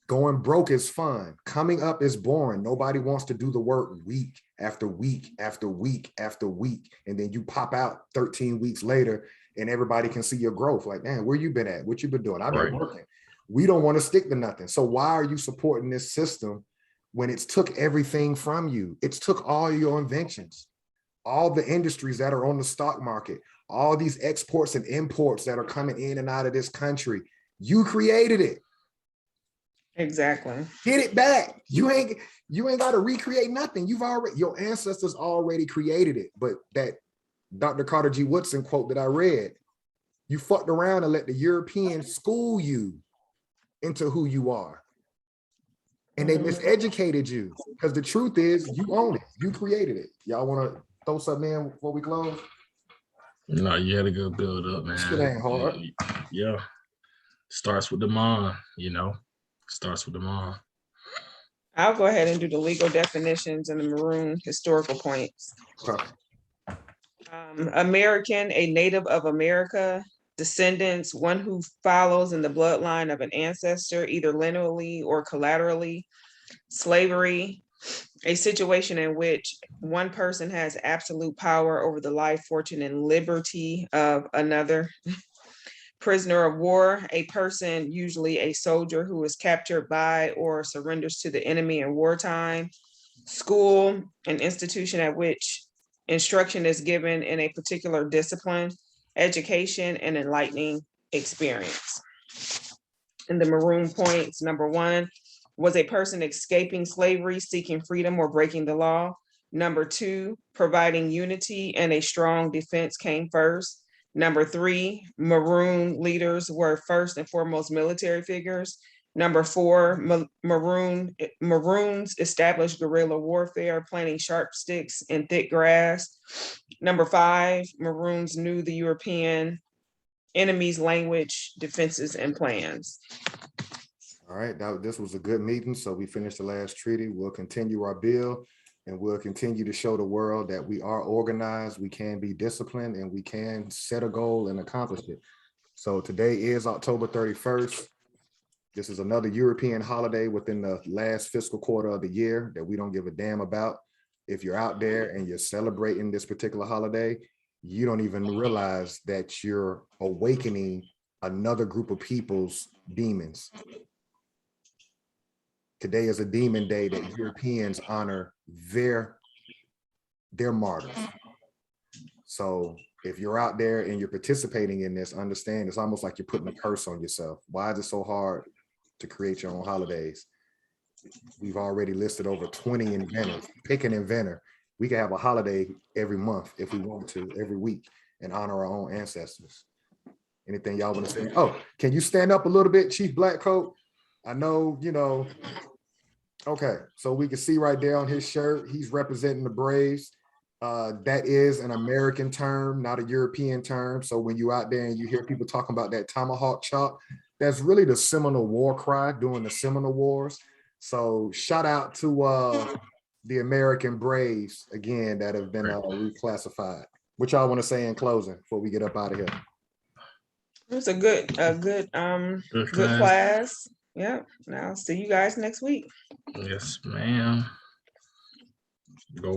Going broke is fun. Coming up is boring. Nobody wants to do the work week after week after week after week. And then you pop out 13 weeks later and everybody can see your growth. Like, man, where you been at? What you been doing? I've been working. We don't want to stick to nothing. So why are you supporting this system when it's took everything from you? It's took all your inventions, all the industries that are on the stock market, all these exports and imports that are coming in and out of this country. You created it. Exactly. Get it back. You ain't got to recreate nothing. Your ancestors already created it. But that Dr. Carter G. Woodson quote that I read, you fucked around and let the Europeans school you into who you are. And they miseducated you. Because the truth is, you own it. You created it. Y'all want to throw something in before we close? No, you had a good build up, man. Shit ain't hard. Yeah. Starts with the mind, you know. Starts with the mind. I'll go ahead and do the legal definitions and the maroon historical points. Okay. American, a native of America, descendants, one who follows in the bloodline of an ancestor, either lineally or collaterally. Slavery, a situation in which one person has absolute power over the life, fortune, and liberty of another. Prisoner of war, a person, usually a soldier, who is captured by or surrenders to the enemy in wartime. School, an institution at which instruction is given in a particular discipline. Education, and enlightening experience. And the maroon points, number 1, was a person escaping slavery, seeking freedom, or breaking the law. Number 2, providing unity and a strong defense came first. Number 3, maroon leaders were first and foremost military figures. Number 4, maroons established guerrilla warfare, planting sharp sticks in thick grass. Number 5, maroons knew the European enemy's language, defenses, and plans. All right, this was a good meeting. So we finished the last treaty. We'll continue our bill. And we'll continue to show the world that we are organized, we can be disciplined, and we can set a goal and accomplish it. So today is October 31st. This is another European holiday within the last fiscal quarter of the year that we don't give a damn about. If you're out there and you're celebrating this particular holiday, you don't even realize that you're awakening another group of people's demons. Today is a demon day that Europeans honor their martyrs. So if you're out there and you're participating in this, understand it's almost like you're putting a curse on yourself. Why is it so hard to create your own holidays? We've already listed over 20 inventors. Pick an inventor. We can have a holiday every month if we want to, every week, and honor our own ancestors. Anything y'all want to say? Oh, can you stand up a little bit, Chief Blackcoat? I know, you know. Okay, so we can see right there on his shirt, he's representing the Braves. That is an American term, not a European term. So when you're out there and you hear people talking about that tomahawk chop, that's really the Seminole war cry during the Seminole Wars. So shout out to the American Braves again that have been reclassified. What y'all want to say in closing before we get up out of here? It was a good class. Yeah. Now see you guys next week. Yes, ma'am. Go